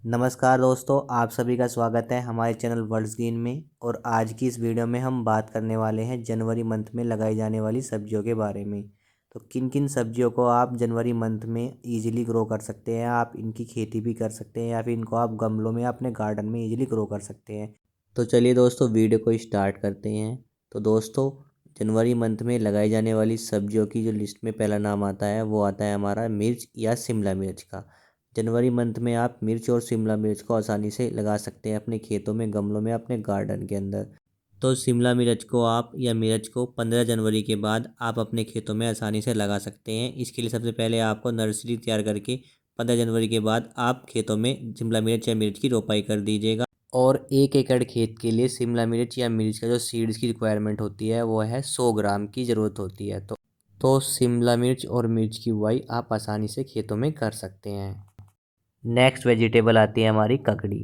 नमस्कार दोस्तों, आप सभी का स्वागत है हमारे चैनल वर्ल्ड्स ग्रीन में। और आज की इस वीडियो में हम बात करने वाले हैं जनवरी मंथ में लगाई जाने वाली सब्जियों के बारे में। तो किन किन सब्जियों को आप जनवरी मंथ में इजीली ग्रो कर सकते हैं, आप इनकी खेती भी कर सकते हैं या फिर इनको आप गमलों में अपने गार्डन में इजीली ग्रो कर सकते हैं। तो चलिए दोस्तों, वीडियो को स्टार्ट करते हैं। तो दोस्तों, जनवरी मंथ में लगाई जाने वाली सब्जियों की जो लिस्ट में पहला नाम आता है वो आता है हमारा मिर्च या शिमला मिर्च का। जनवरी मंथ में आप मिर्च और शिमला मिर्च को आसानी से लगा सकते हैं अपने खेतों में, गमलों में, अपने गार्डन के अंदर। तो शिमला मिर्च को आप या मिर्च को 15 जनवरी के बाद आप अपने खेतों में आसानी से लगा सकते हैं। इसके लिए सबसे पहले आपको नर्सरी तैयार करके 15 जनवरी के बाद आप खेतों में शिमला मिर्च या मिर्च की रोपाई कर दीजिएगा। और 1 एकड़ खेत के लिए शिमला मिर्च या मिर्च का जो सीड्स की रिक्वायरमेंट होती है वो है 100 ग्राम की ज़रूरत होती है। तो शिमला मिर्च और मिर्च की बुआई आप आसानी से खेतों में कर सकते हैं। नेक्स्ट वेजिटेबल आती है हमारी ककड़ी।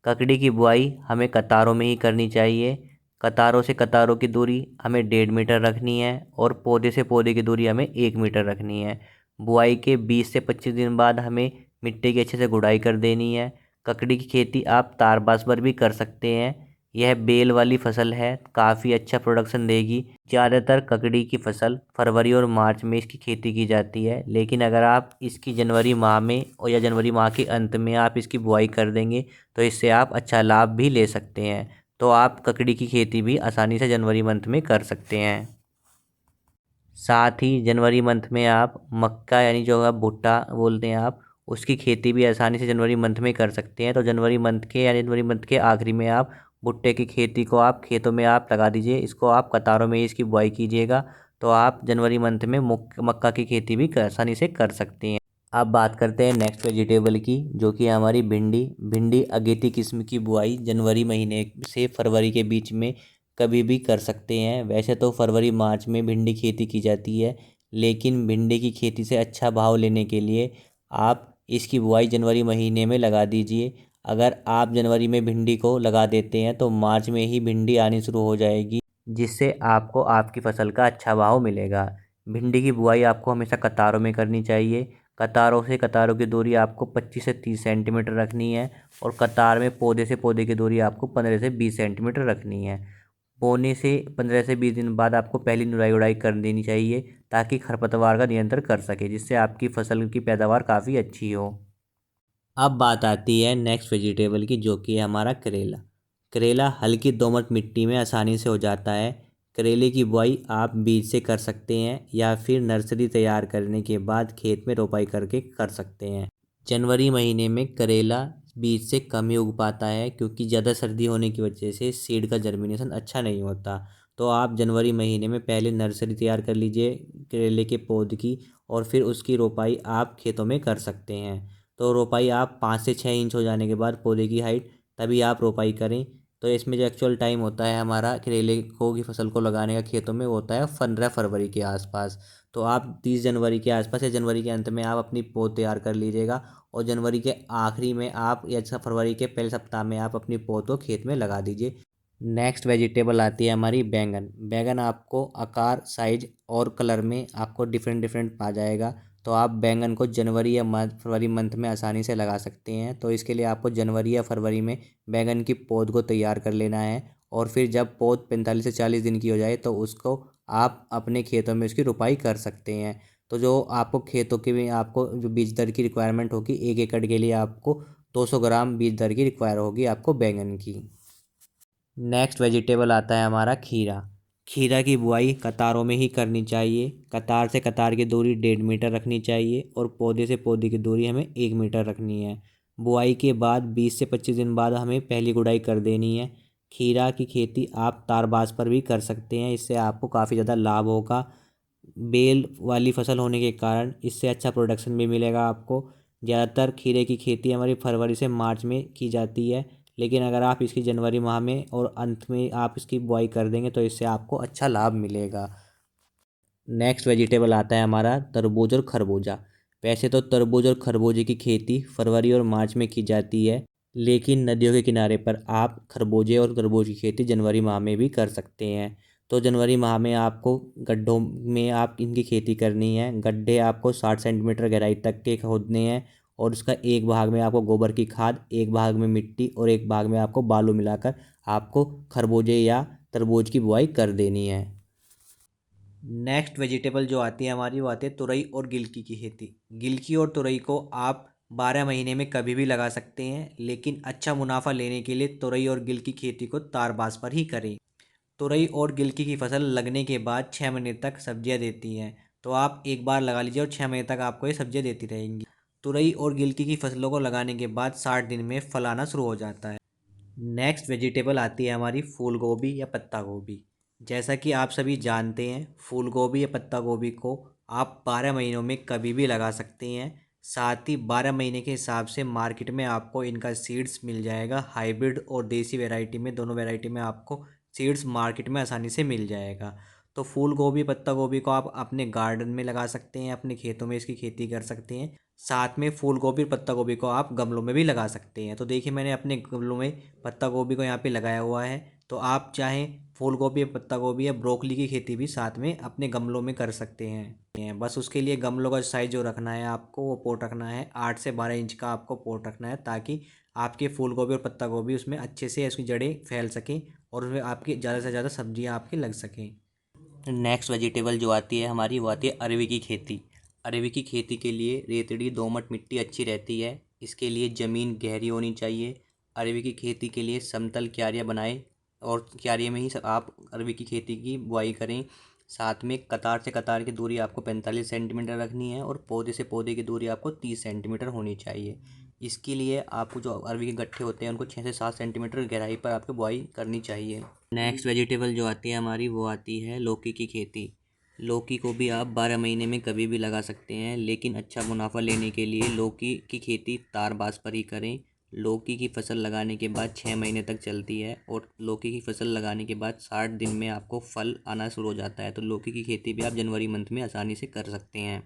ककड़ी की बुआई हमें कतारों में ही करनी चाहिए। कतारों से कतारों की दूरी हमें 1.5 मीटर रखनी है और पौधे से पौधे की दूरी हमें 1 मीटर रखनी है। बुआई के 20 से 25 दिन बाद हमें मिट्टी की अच्छे से गुड़ाई कर देनी है। ककड़ी की खेती आप तारबास पर भी कर सकते हैं। यह बेल वाली फसल है, काफ़ी अच्छा प्रोडक्शन देगी। ज़्यादातर ककड़ी की फसल फरवरी और मार्च में इसकी खेती की जाती है, लेकिन अगर आप इसकी जनवरी माह में और या जनवरी माह के अंत में आप इसकी बुआई कर देंगे तो इससे आप अच्छा लाभ भी ले सकते हैं। तो आप ककड़ी की खेती भी आसानी से जनवरी मंथ में कर सकते हैं। साथ ही जनवरी मंथ में आप मक्का यानी जो आप भुट्टा बोलते हैं आप, उसकी खेती भी आसानी से जनवरी मंथ में कर सकते हैं। तो जनवरी मंथ के या जनवरी मंथ के आखिरी में आप भुट्टे की खेती को आप खेतों में आप लगा दीजिए। इसको आप कतारों में ही इसकी बुआई कीजिएगा। तो आप जनवरी मंथ में मक्का की खेती भी आसानी से कर सकते हैं। अब बात करते हैं नेक्स्ट वेजिटेबल की, जो कि हमारी भिंडी। भिंडी अगेती किस्म की बुआई जनवरी महीने से फरवरी के बीच में कभी भी कर सकते हैं। वैसे तो फरवरी मार्च में भिंडी खेती की जाती है, लेकिन भिंडी की खेती से अच्छा भाव लेने के लिए आप इसकी बुआई जनवरी महीने में लगा दीजिए। अगर आप जनवरी में भिंडी को लगा देते हैं तो मार्च में ही भिंडी आनी शुरू हो जाएगी, जिससे आपको आपकी फसल का अच्छा भाव मिलेगा। भिंडी की बुआई आपको हमेशा कतारों में करनी चाहिए। कतारों से कतारों की दूरी आपको 25 से 30 सेंटीमीटर रखनी है और कतार में पौधे से पौधे की दूरी आपको 15 से 20 सेंटीमीटर रखनी है। बोने से 15 से 20 दिन बाद आपको पहली निराई गुड़ाई कर देनी चाहिए, ताकि खरपतवार का नियंत्रण कर सके, जिससे आपकी फसल की पैदावार काफ़ी अच्छी हो। अब बात आती है नेक्स्ट वेजिटेबल की, जो कि है हमारा करेला। करेला हल्की दोमट मिट्टी में आसानी से हो जाता है। करेले की बुआई आप बीज से कर सकते हैं या फिर नर्सरी तैयार करने के बाद खेत में रोपाई करके कर सकते हैं। जनवरी महीने में करेला बीज से कम ही उग पाता है, क्योंकि ज़्यादा सर्दी होने की वजह से सीड का जर्मिनेशन अच्छा नहीं होता। तो आप जनवरी महीने में पहले नर्सरी तैयार कर लीजिए करेले के पौध की, और फिर उसकी रोपाई आप खेतों में कर सकते हैं। तो रोपाई आप 5 से 6 इंच हो जाने के बाद पौधे की हाइट, तभी आप रोपाई करें। तो इसमें जो एक्चुअल टाइम होता है हमारा करेले को की फसल को लगाने का खेतों में, वो होता है 15 फरवरी के आसपास। तो आप 30 जनवरी के आसपास या जनवरी के अंत में आप अपनी पौध तैयार कर लीजिएगा, और जनवरी के आखिरी में आप या फरवरी के पहले सप्ताह में आप अपनी पौध को खेत में लगा दीजिए। नेक्स्ट वेजिटेबल आती है हमारी बैंगन। बैंगन आपको आकार, साइज और कलर में आपको डिफरेंट डिफरेंट पा जाएगा। तो आप बैंगन को जनवरी या फरवरी मंथ में आसानी से लगा सकते हैं। तो इसके लिए आपको जनवरी या फरवरी में बैंगन की पौध को तैयार कर लेना है, और फिर जब पौध 45 से 40 दिन की हो जाए तो उसको आप अपने खेतों में उसकी रुपाई कर सकते हैं। तो जो आपको खेतों के में आपको जो बीज दर की रिक्वायरमेंट होगी, 1 एकड़ के लिए आपको 200 ग्राम बीज दर की रिक्वायर होगी आपको बैंगन की। नेक्स्ट वेजिटेबल आता है हमारा खीरा। खीरा की बुआई कतारों में ही करनी चाहिए। कतार से कतार की दूरी 1.5 मीटर रखनी चाहिए और पौधे से पौधे की दूरी हमें 1 मीटर रखनी है। बुआई के बाद 20 से 25 दिन बाद हमें पहली गुड़ाई कर देनी है। खीरा की खेती आप तारबास पर भी कर सकते हैं, इससे आपको काफ़ी ज़्यादा लाभ होगा। बेल वाली फसल होने के कारण इससे अच्छा प्रोडक्शन भी मिलेगा आपको। ज़्यादातर खीरे की खेती हमारी फरवरी से मार्च में की जाती है, लेकिन अगर आप इसकी जनवरी माह में और अंत में आप इसकी बुआई कर देंगे तो इससे आपको अच्छा लाभ मिलेगा। नेक्स्ट वेजिटेबल आता है हमारा तरबूज और खरबूजा। वैसे तो तरबूज और खरबूजे की खेती फरवरी और मार्च में की जाती है, लेकिन नदियों के किनारे पर आप खरबूजे और तरबूज की खेती जनवरी माह में भी कर सकते हैं। तो जनवरी माह में आपको गड्ढों में आप इनकी खेती करनी है। गड्ढे आपको 60 सेंटीमीटर गहराई तक के खोदने हैं और उसका एक भाग में आपको गोबर की खाद, एक भाग में मिट्टी और एक भाग में आपको बालू मिलाकर आपको खरबूजे या तरबूज की बुआई कर देनी है। नेक्स्ट वेजिटेबल जो आती है हमारी वो आती है तुरई और गिलकी की खेती। गिलकी और तुरई को आप 12 महीने में कभी भी लगा सकते हैं, लेकिन अच्छा मुनाफा लेने के लिए तुरई और गिलकी खेती को तारबास पर ही करें। तुरई और गिलकी की फसल लगने के बाद 6 महीने तक सब्जियां देती हैं, तो आप एक बार लगा लीजिए और 6 महीने तक आपको ये सब्जियां देती रहेंगी। तुरई और गिलकी की फसलों को लगाने के बाद 60 दिन में फल आना शुरू हो जाता है। नेक्स्ट वेजिटेबल आती है हमारी फूल गोभी या पत्ता गोभी। जैसा कि आप सभी जानते हैं, फूल गोभी या पत्ता गोभी को आप 12 महीनों में कभी भी लगा सकते हैं। साथ ही 12 महीने के हिसाब से मार्केट में आपको इनका सीड्स मिल जाएगा। हाइब्रिड और देसी वैरायटी में, दोनों वैरायटी में आपको सीड्स मार्केट में आसानी से मिल जाएगा। तो फूल गोभी पत्ता गोभी को आप अपने गार्डन में लगा सकते हैं, अपने खेतों में इसकी खेती कर सकते हैं। साथ में फूल गोभी और पत्ता गोभी को आप गमलों में भी लगा सकते हैं। तो देखिए मैंने अपने गमलों में पत्ता गोभी को यहाँ पे लगाया हुआ है। तो आप चाहें फूल गोभी या पत्ता गोभी या ब्रोकली की खेती भी साथ में अपने गमलों में कर सकते हैं। बस उसके लिए गमलों का साइज जो रखना है आपको, वो पोट रखना है 8 से 12 इंच का आपको पोट रखना है, ताकि आपके फूल गोभी और पत्ता गोभी उसमें अच्छे से उसकी जड़ें फैल सकें और उसमें आपकी ज़्यादा से ज़्यादा सब्जियाँ आपकी लग सकें। नेक्स्ट वेजिटेबल जो आती है हमारी वो आती है अरवी की खेती। अरवी की खेती के लिए रेतड़ी दोमट मिट्टी अच्छी रहती है। इसके लिए ज़मीन गहरी होनी चाहिए। अरवी की खेती के लिए समतल क्यारियाँ बनाएं और क्यारियों में ही आप अरवी की खेती की बुआई करें। साथ में कतार से कतार की दूरी आपको 45 सेंटीमीटर रखनी है और पौधे से पौधे की दूरी आपको 30 सेंटीमीटर होनी चाहिए। इसके लिए आपको जो अरवी के गट्ठे होते हैं उनको 6 से 7 सेंटीमीटर गहराई पर आपको बुआई करनी चाहिए। नेक्स्ट वेजिटेबल जो आती है हमारी वो आती है लौकी की खेती। लौकी को भी आप 12 महीने में कभी भी लगा सकते हैं, लेकिन अच्छा मुनाफा लेने के लिए लौकी की खेती तारबास पर ही करें। लौकी की फसल लगाने के बाद 6 महीने तक चलती है और लौकी की फसल लगाने के बाद 60 दिन में आपको फल आना शुरू हो जाता है। तो लौकी की खेती भी आप जनवरी मंथ में आसानी से कर सकते हैं।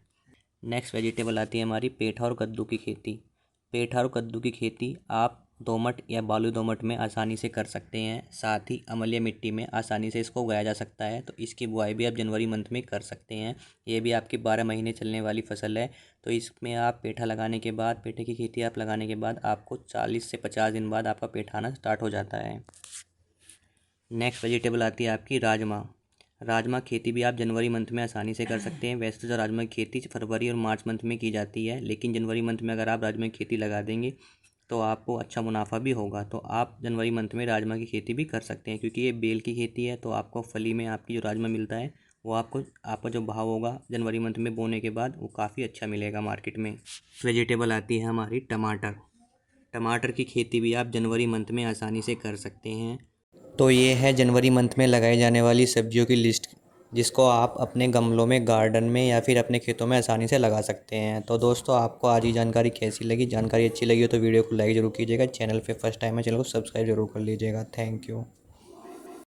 नेक्स्ट वेजिटेबल आती है हमारी पेठा और कद्दू की खेती। पेठा और कद्दू की खेती आप दोमट या बालू दोमट में आसानी से कर सकते हैं। साथ ही अम्लीय मिट्टी में आसानी से इसको उगाया जा सकता है। तो इसकी बुआई भी आप जनवरी मंथ में कर सकते हैं। ये भी आपकी 12 महीने चलने वाली फसल है। तो इसमें आप पेठा लगाने के बाद, पेठे की खेती आप लगाने के बाद आपको 40 से 50 दिन बाद आपका पेठा आना स्टार्ट हो जाता है। नेक्स्ट वेजिटेबल आती है आपकी राजमा। राजमा खेती भी आप जनवरी मंथ में आसानी से कर सकते हैं। वैसे तो राजमा की खेती फरवरी और मार्च मंथ में की जाती है, लेकिन जनवरी मंथ में अगर आप राजमा की खेती लगा देंगे तो आपको अच्छा मुनाफा भी होगा। तो आप जनवरी मंथ में राजमा की खेती भी कर सकते हैं, क्योंकि ये बेल की खेती है। तो आपको फली में आपकी जो राजमा मिलता है वो आपका जो भाव होगा जनवरी मंथ में बोने के बाद वो काफ़ी अच्छा मिलेगा मार्केट में। वेजिटेबल आती है हमारी टमाटर। टमाटर की खेती भी आप जनवरी मंथ में आसानी से कर सकते हैं। तो ये है जनवरी मंथ में लगाई जाने वाली सब्जियों की लिस्ट, जिसको आप अपने गमलों में, गार्डन में या फिर अपने खेतों में आसानी से लगा सकते हैं। तो दोस्तों, आपको आज की जानकारी कैसी लगी? जानकारी अच्छी लगी हो तो वीडियो को लाइक ज़रूर कीजिएगा। चैनल पे फर्स्ट टाइम है, चैनल को सब्सक्राइब जरूर कर लीजिएगा। Thank you.